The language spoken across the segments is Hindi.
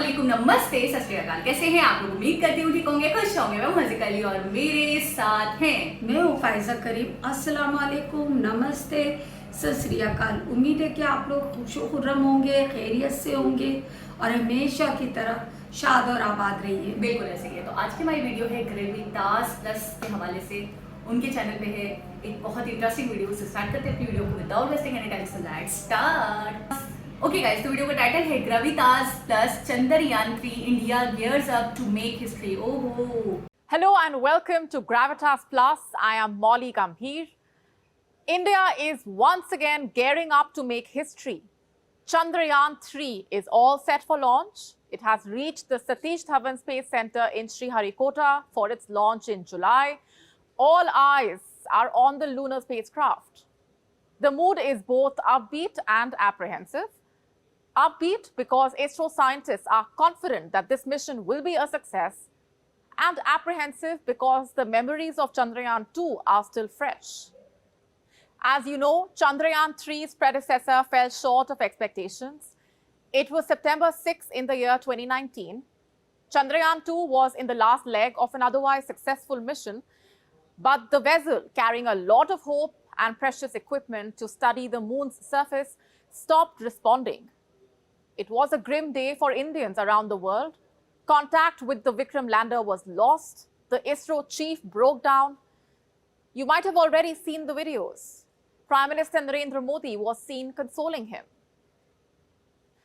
वालेकुम, नमस्ते, सत श्री अकाल। कैसे हैं आप लोग? उम्मीद करती हूँ ठीक होंगे, खुश होंगे। मैं मज़े अली और मेरे साथ हैं मैं हूँ फायजा करीम। अस्सलाम वालेकुम, नमस्ते, सत श्री अकाल। उम्मीद है कि आप लोग खुशो-खुर्रम होंगे, खैरियत से होंगे और हमेशा की तरह शाद और आबाद रहिए। बिल्कुल ऐसे ही है। तो आज की हमारी वीडियो है ग्रेविटास प्लस के हवाले से। उनके चैनल पे है एक बहुत इंटरेस्टिंग वीडियो। से स्टार्ट करते हैं अपनी वीडियो को without wasting any time. So let's start. Okay guys, तो वीडियो का टाइटल है gravitas plus Chandrayaan 3 India gears up to make history. ओहो। Hello and welcome to Gravitas Plus. I am Molly Gambhir. India is once again gearing up to make history. Chandrayaan 3 is all set for launch. It has reached the Satish Dhawan Space Center in Sriharikota for its launch in July. All eyes are on the lunar spacecraft. The mood is both upbeat and apprehensive. Upbeat because ISRO scientists are confident that this mission will be a success, and apprehensive because the memories of Chandrayaan 2 are still fresh. As you know, Chandrayaan 3's predecessor fell short of expectations. It was September 6 in the year 2019. Chandrayaan 2 was in the last leg of an otherwise successful mission, but the vessel carrying a lot of hope and precious equipment to study the moon's surface stopped responding. It was a grim day for Indians around the world. Contact with the Vikram lander was lost. The ISRO chief broke down. You might have already seen the videos. Prime Minister Narendra Modi was seen consoling him.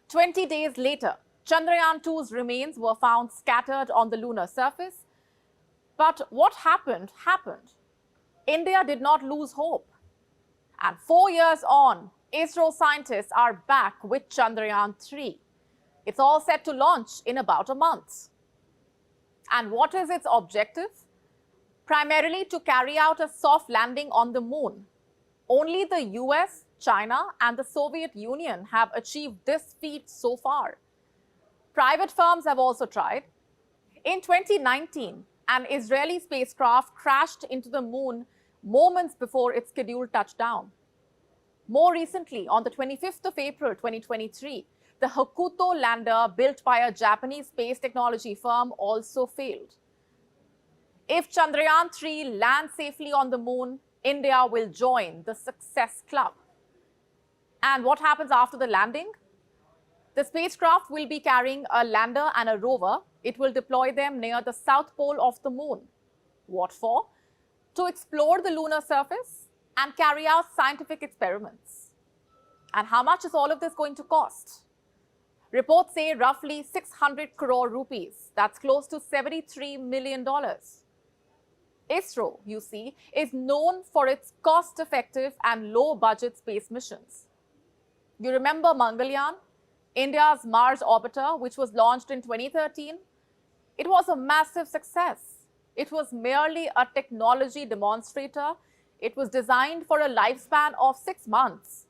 20 days later, Chandrayaan 2's remains were found scattered on the lunar surface. But what happened, happened. India did not lose hope. And 4 years on, ISRO scientists are back with Chandrayaan 3. It's all set to launch in about a month. And what is its objective? Primarily to carry out a soft landing on the moon. Only the US, China, and the Soviet Union have achieved this feat so far. Private firms have also tried. In 2019, an Israeli spacecraft crashed into the moon moments before its scheduled touchdown. More recently, on the 25th of April 2023, the Hakuto lander built by a Japanese space technology firm also failed. If Chandrayaan 3 lands safely on the moon, India will join the success club. And what happens after the landing? The spacecraft will be carrying a lander and a rover. It will deploy them near the south pole of the moon. What for? To explore the lunar surface and carry out scientific experiments. And how much is all of this going to cost? Reports say roughly 600 crore rupees. That's close to $73 million. ISRO, you see, is known for its cost-effective and low-budget space missions. You remember Mangalyaan, India's Mars orbiter, which was launched in 2013? It was a massive success. It was merely a technology demonstrator. It was designed for a lifespan of 6 months.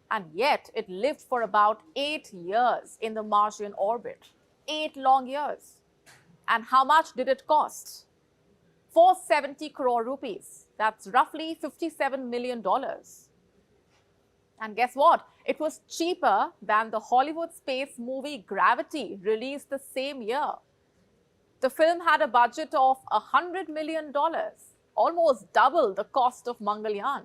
And yet, it lived for about 8 years in the Martian orbit. 8 long years. And how much did it cost? 470 crore rupees. That's roughly $57 million. And guess what? It was cheaper than the Hollywood space movie Gravity, released the same year. The film had a budget of $100 million, almost double the cost of Mangalyaan.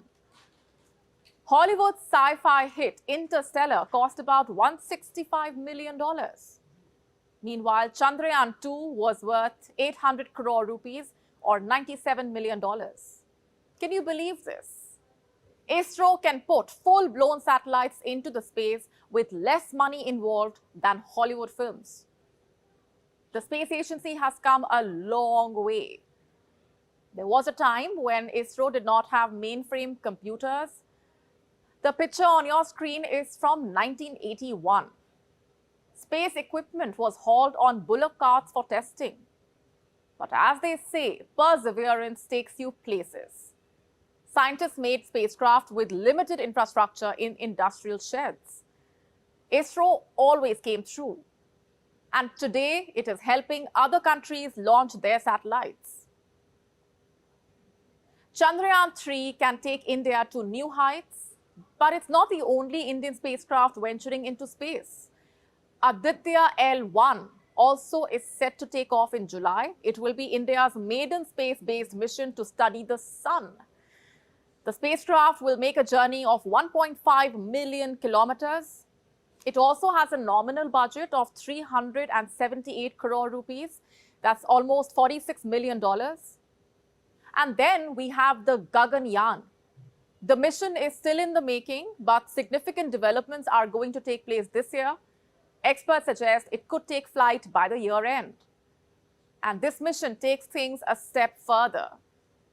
Hollywood's sci-fi hit Interstellar cost about $165 million. Meanwhile, Chandrayaan 2 was worth 800 crore rupees or $97 million. Can you believe this? ISRO can put full-blown satellites into the space with less money involved than Hollywood films. The space agency has come a long way. There was a time when ISRO did not have mainframe computers. The picture on your screen is from 1981. Space equipment was hauled on bullock carts for testing. But as they say, perseverance takes you places. Scientists made spacecraft with limited infrastructure in industrial sheds. ISRO always came through. And today, it is helping other countries launch their satellites. Chandrayaan 3 can take India to new heights, but it's not the only Indian spacecraft venturing into space. Aditya L1 also is set to take off in July. It will be India's maiden space-based mission to study the sun. The spacecraft will make a journey of 1.5 million kilometers. It also has a nominal budget of 378 crore rupees. That's almost $46 million. And then we have the Gaganyaan. The mission is still in the making, but significant developments are going to take place this year. Experts suggest it could take flight by the year end. And this mission takes things a step further.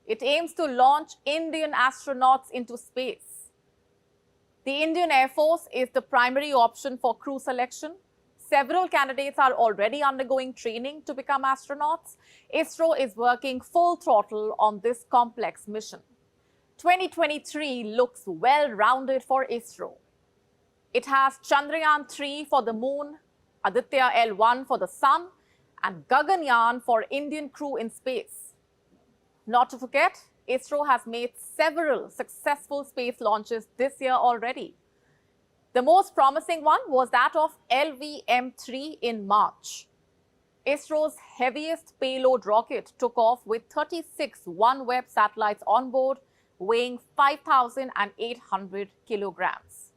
It aims to launch Indian astronauts into space. The Indian Air Force is the primary option for crew selection. Several candidates are already undergoing training to become astronauts. ISRO is working full throttle on this complex mission. 2023 looks well-rounded for ISRO. It has Chandrayaan-3 for the moon, Aditya L1 for the sun, and Gaganyaan for Indian crew in space. Not to forget, ISRO has made several successful space launches this year already. The most promising one was that of LVM-3 in March. ISRO's heaviest payload rocket took off with 36 OneWeb satellites on board, weighing 5,800 kilograms.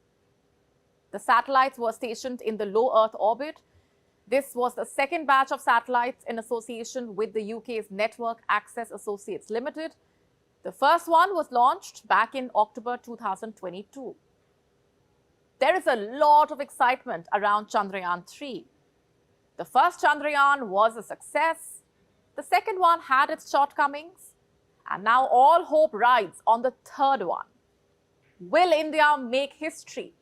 The satellites were stationed in the low Earth orbit. This was the second batch of satellites in association with the UK's Network Access Associates Limited. The first one was launched back in October 2022. There is a lot of excitement around Chandrayaan-3. The first Chandrayaan was a success. The second one had its shortcomings. And now all hope rides on the third one. Will India make history?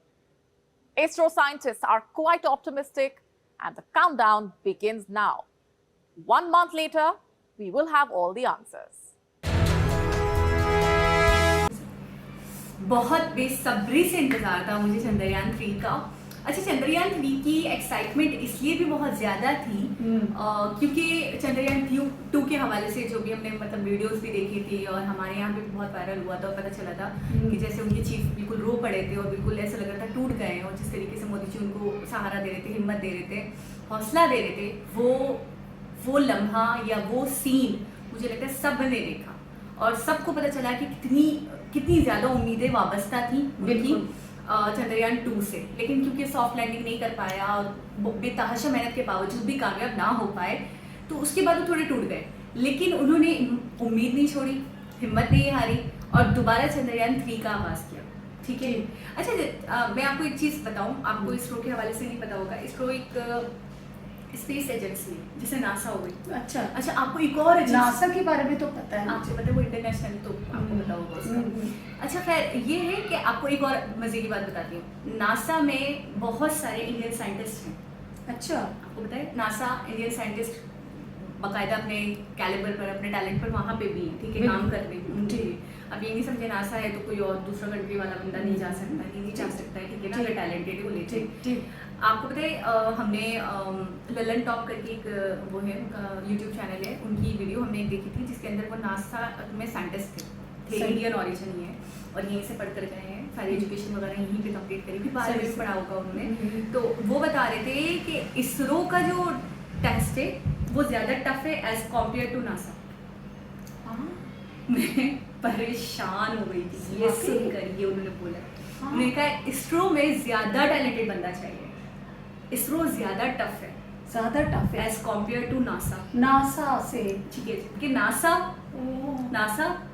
ISRO scientists are quite optimistic, and the countdown begins now. 1 month later, we will have all the answers. बहुत बेसब्री से इंतजार था मुझे चंद्रयान 3 का। अच्छा, चंद्रयान 3 की एक्साइटमेंट इसलिए भी बहुत ज़्यादा थी क्योंकि चंद्रयान 2 के हवाले से जो भी हमने मतलब वीडियोस भी देखी थी और हमारे यहाँ भी बहुत वायरल हुआ था और पता चला था कि जैसे उनके चीफ बिल्कुल रो पड़े थे और बिल्कुल ऐसा लग रहा था टूट गए हैं, और जिस तरीके से मोदी जी उनको सहारा दे रहे थे, हिम्मत दे रहे थे, हौसला दे रहे थे, वो लम्हा या वो सीन मुझे लगता है सब ने देखा और सबको पता चला कि कितनी ज़्यादा उम्मीदें वाबस्ता थी उनकी चंद्रयान 2 से। लेकिन क्योंकि सॉफ्ट लैंडिंग नहीं कर पाया और बेतहाशा मेहनत के बावजूद भी कामयाब ना हो पाए, तो उसके बाद वो थोड़े टूट गए। लेकिन उन्होंने उम्मीद नहीं छोड़ी, हिम्मत नहीं हारी और दोबारा चंद्रयान 3 का आगाज़ किया। ठीक है। अच्छा, मैं आपको एक चीज़ बताऊँ, आपको इसरो के हवाले से नहीं पता होगा। इसरो एक स्पेस एजेंसी है जिसे नासा हो गई। अच्छा, आपको एक और नासा के बारे में तो पता है, आपको पता है वो इंटरनेशनल, तो आपको पता होगा उसका। अच्छा, खैर ये है कि आपको एक और मजे की बात बताती हूँ। नासा में बहुत सारे इंडियन साइंटिस्ट हैं। अच्छा, आपको पता है नासा इंडियन साइंटिस्ट बाकायदा अपने कैलिबर पर, अपने टैलेंट पर वहाँ पे भी, ठीक है, काम कर रहे हैं। अब ये नहीं समझे नासा है तो कोई और दूसरा कंट्री वाला बंदा नहीं जा सकता, नहीं जा सकता है, ठीक है ना, अगर टैलेंटेड है वो लेते। आपको पता है हमने ललन टॉप करके एक वो है उनका यूट्यूब चैनल है, उनकी वीडियो हमने देखी थी जिसके अंदर वो नासा में साइंटिस्ट थे, इंडियन ऑरिजिन ही है और यहीं से पढ़ कर गए हैं, सारी एजुकेशन वगैरह यहीं पे कंप्लीट करी, फिर बाद में पढ़ा होगा उन्होंने। तो वो बता रहे थे कि इसरो का जो टेस्ट है वो ज़्यादा टफ है एज कम्पेयर टू नासा। मैं परेशान हो गई थी ये सुनकर, ये उन्होंने बोला। उन्होंने कहा इसरो में ज़्यादा टैलेंटेड बंदा चाहिए, इसरो ज़्यादा टफ है एज कम्पेयर टू नासा से। ठीक है, कि नासा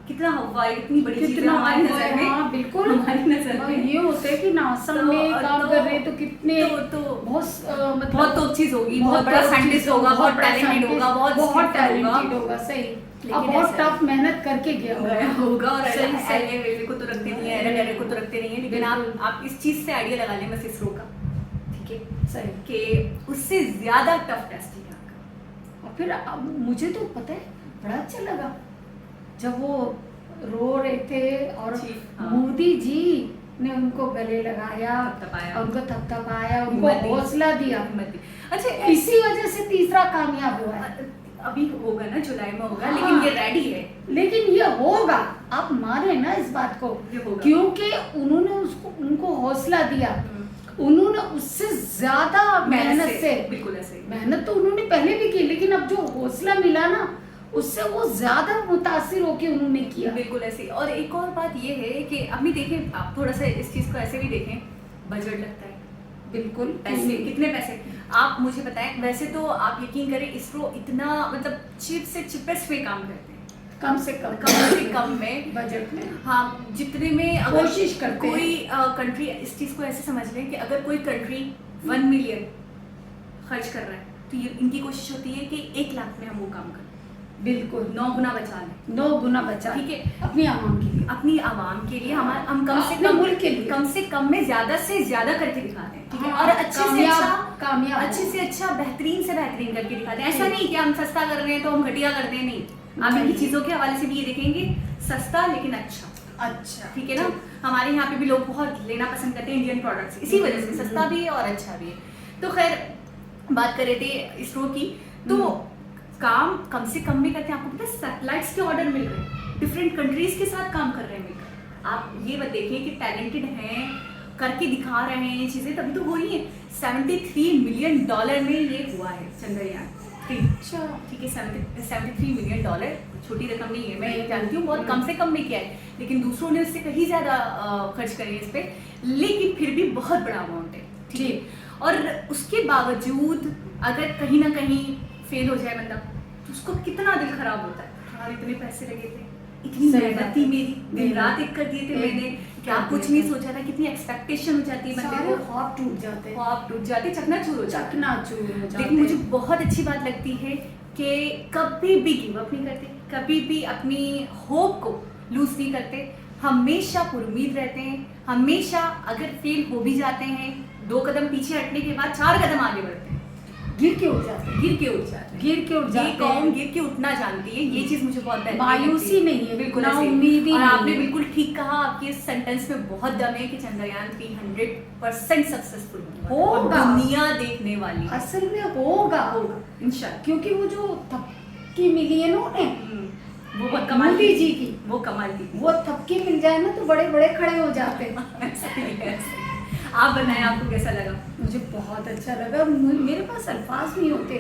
कितना हवाई, इतनी बड़ी चीज़ है हमारी नज़र में। हाँ, बिल्कुल हमारी नज़र में ये होता है कि नासा में काम कर रहे तो कितने बहुत तो चीज़ होगी, बहुत बड़ा साइंटिस्ट होगा, बहुत टैलेंटेड होगा, बहुत टैलेंटेड होगा, सही, लेकिन बहुत टफ मेहनत करके गया होगा और सही को तो रखते नहीं है, एरर को तो रखते नहीं है। लेकिन आप इस चीज़ से आइडिया लगा लें बस इसरो का, ठीक है, सही, कि उससे ज़्यादा टफ टेस्ट है यहाँ का। और फिर मुझे तो पता है बड़ा अच्छा लगा जब वो रो रहे थे और मोदी जी ने उनको गले लगाया, उनको थपथपाया, उनको हौसला दिया। अच्छा, इसी वजह से तीसरा कामयाब हुआ है। अभी होगा ना, जुलाई में होगा। हाँ, लेकिन ये रेडी है, लेकिन ये होगा, आप माने ना इस बात को, क्योंकि उन्होंने उनको हौसला दिया उन्होंने उससे ज्यादा मेहनत से, बिल्कुल ऐसे मेहनत तो उन्होंने पहले भी की, लेकिन अब जो हौसला मिला ना उससे वो ज्यादा मुतासिर होके उन्होंने किया। बिल्कुल ऐसे। और एक और बात ये है कि अभी देखें, आप थोड़ा सा इस चीज को ऐसे भी देखें, बजट लगता है, बिल्कुल पैसे, कितने पैसे आप मुझे बताएं। वैसे तो आप यकीन करें इसरो इतना मतलब चिप से चिपेस्ट में काम करते हैं, कम से कम में बजट में, हाँ जितने में अगर कोशिश करते हैं। कोई कंट्री, इस चीज को ऐसे समझ लें कि अगर कोई कंट्री 1 मिलियन खर्च कर रहा है तो ये इनकी कोशिश होती है कि 1 लाख में हम वो काम करें, बिल्कुल 9 गुना बचा लें, 9 गुना बचा, ठीक है, अपनी आवाम के लिए, अपनी आवाम के लिए, हम कम से अपने कम मुल्क के लिए, कम से कम में ज्यादा से ज्यादा करके दिखाते हैं, ठीक है, हाँ, और कामयाब अच्छे से अच्छा बेहतरीन से बेहतरीन करके दिखाते हैं। ऐसा नहीं कि हम सस्ता कर रहे हैं तो हम घटिया करते हैं, नहीं। आप इनकी चीजों के हवाले से भी ये देखेंगे, सस्ता लेकिन अच्छा, ठीक है ना। हमारे यहाँ पे भी लोग बहुत लेना पसंद करते हैं इंडियन प्रोडक्ट्स, इसी वजह से सस्ता भी है और अच्छा भी है। तो खैर बात कर रहे थे इसरो की, तो काम कम से कम में करते हैं। आपको पता है सैटेलाइट्स के ऑर्डर मिल रहे हैं, डिफरेंट कंट्रीज के साथ काम कर रहे हैं मिलकर। आप ये बात देखिए कि टैलेंटेड हैं, करके दिखा रहे हैं ये चीजें, तभी तो हो रही है। $73 मिलियन में ये हुआ है चंद्रयान 3, अच्छा, ठीक है, $73 मिलियन छोटी रकम नहीं है, मैं जानती हूँ बहुत कम से कम में किया है, लेकिन दूसरों ने उससे कहीं ज्यादा खर्च करे इस पे, लेकिन फिर भी बहुत बड़ा अमाउंट है, ठीक है। और उसके बावजूद अगर कहीं ना कहीं फेल हो जाए बंदा तो उसको कितना दिल खराब होता है, यार इतने पैसे लगे थे, इतनी मेहनत थी मेरी, दिन रात एक कर दिए थे मैंने, क्या कुछ नहीं सोचा था, कितनी एक्सपेक्टेशन हो जाती है बंदे को, ख्वाब टूट जाते, चकनाचूर हो जाते। लेकिन मुझे बहुत अच्छी बात लगती है कि कभी भी गिव अप नहीं करते, कभी भी अपनी होप को लूज नहीं करते, हमेशा पुरुमीद रहते हैं, हमेशा अगर फेल हो भी जाते हैं 2 कदम पीछे हटने के बाद 4 कदम आगे बढ़ते हैं, गिर के उठ जाते हैं। ये कौम गिर के उठना जानती है, ये चीज मुझे बहुत मायूसी नहीं है, बिल्कुल ना ऐसे। उम्मीदी और नहीं आपने है। बिल्कुल ठीक कहा, आपके इस सेंटेंस में बहुत दम है कि चंद्रयान 3 100% सक्सेसफुल होगा, दुनिया देखने वाली है। असल में होगा इंशाल्लाह, क्योंकि वो जो थपकी मिली है ना उन्हें, वो बहुत कमाल मोदी जी की, वो कमाल की, वो थपकी मिल जाए ना तो बड़े बड़े खड़े हो जाते हैं। आप बताएं आपको कैसा लगा? मुझे बहुत अच्छा लगा, मेरे पास अल्फाज नहीं होते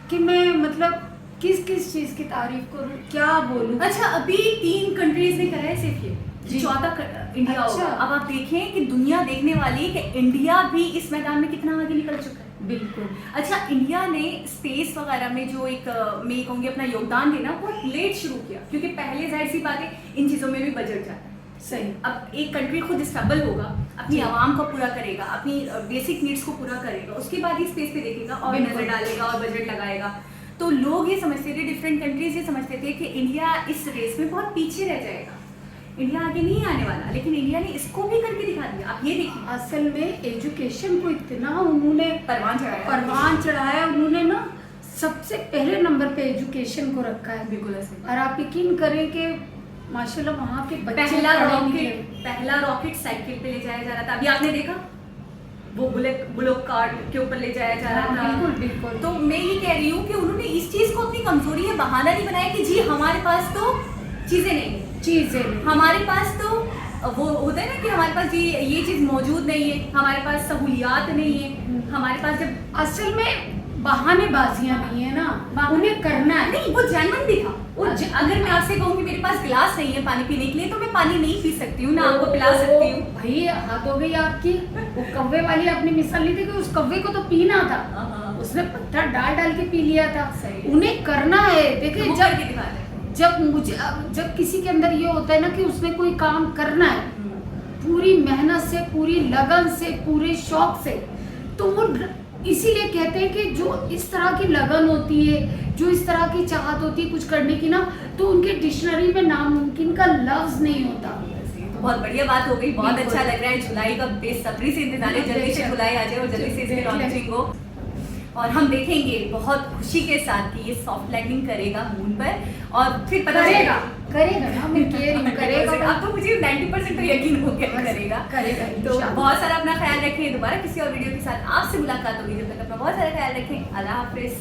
कि मैं मतलब किस किस चीज की तारीफ करूं, क्या बोलूं। अच्छा, अभी 3 कंट्रीज ने करा है सिर्फ ये, जी। चौथा इंडिया अच्छा। होगा। अब आप देखें कि दुनिया देखने वाली है कि इंडिया भी इस मैदान में कितना आगे निकल चुका है। बिल्कुल। अच्छा, इंडिया ने स्पेस वगैरह में जो एक मैं ये कहूँगी अपना योगदान देना बहुत लेट शुरू किया, क्योंकि पहले जाहिर सी बात है इन चीज़ों में भी बजट जाता है। सही। अब एक कंट्री खुद स्टेबल होगा, अपनी आवाम को पूरा करेगा, अपनी बेसिक नीड्स को पूरा करेगा, उसके बाद ही स्पेस पे देखेगा और नजर डालेगा और बजट लगाएगा। तो लोग ये समझते थे, डिफरेंट कंट्रीज ये समझते थे कि इंडिया इस रेस में बहुत पीछे रह जाएगा, इंडिया आगे नहीं आने वाला, लेकिन इंडिया ने इसको भी करके दिखा दिया। आप ये देखिए, असल में एजुकेशन को इतना उन्होंने परवान चढ़ाया, उन्होंने ना सबसे पहले नंबर पे एजुकेशन को रखा है। बिल्कुल ऐसे। और आप यकीन करें कि माशाल्लाह वहाँ के बच्चे पहला रॉकेट साइकिल पे ले जाया जा रहा था, अभी आपने देखा वो बुलेट कार्ट के ऊपर ले जाया जा रहा था। बिल्कुल बिल्कुल। तो मैं ये कह रही हूँ कि उन्होंने इस चीज को अपनी कमजोरी या बहाना नहीं बनाया कि जी हमारे पास तो चीजें नहीं है, हमारे पास तो वो होता है ना कि हमारे पास ये चीज मौजूद नहीं है, हमारे पास सहूलियात नहीं है, हमारे पास जब असल में बहानेबाजियां नहीं है ना, उन्हें करना है। नहीं, वो जेन्युइन भी था। अगर मैं आपसे कहूँ कि मेरे पास गिलास नहीं है पानी पीने के लिए, तो मैं पानी नहीं पी सकती हूँ ना, आपको पिला सकती हूँ। भाई हाथ हो गई आपकी। वो कव्वे वाली आपने मिसाल ली थी कि उस कव्वे को तो पीना था, उसने पत्थर डाल डाल के पी लिया था। उन्हें करना है। देखिए जब किसी के अंदर ये होता है ना कि उसने कोई काम करना है पूरी मेहनत से, पूरी लगन से, पूरे शौक से, तो वो इसीलिए कहते हैं कि जो इस तरह की लगन होती है, जो इस तरह की चाहत होती है कुछ करने की ना, तो उनके डिक्शनरी में नामुमकिन का लफ्ज नहीं होता। बहुत बढ़िया बात हो गई, बहुत अच्छा लग रहा है। जुलाई का बेसब्री से इंतजार है, जल्दी से जुलाई आ जाए और जल्दी से इसकी लॉन्चिंग हो, और हम देखेंगे बहुत खुशी के साथ कि ये सॉफ्ट लैंडिंग करेगा मून पर, और फिर पता करेगा ना, मैं कह रही हूं करेगा। अब तो मुझे 90% तो यकीन हो गया करेगा। तो बहुत सारा अपना ख्याल रखें, दोबारा किसी और वीडियो के साथ आपसे मुलाकात होगी, जब तक अपना बहुत सारा ख्याल रखें। अल्लाह हाफिज।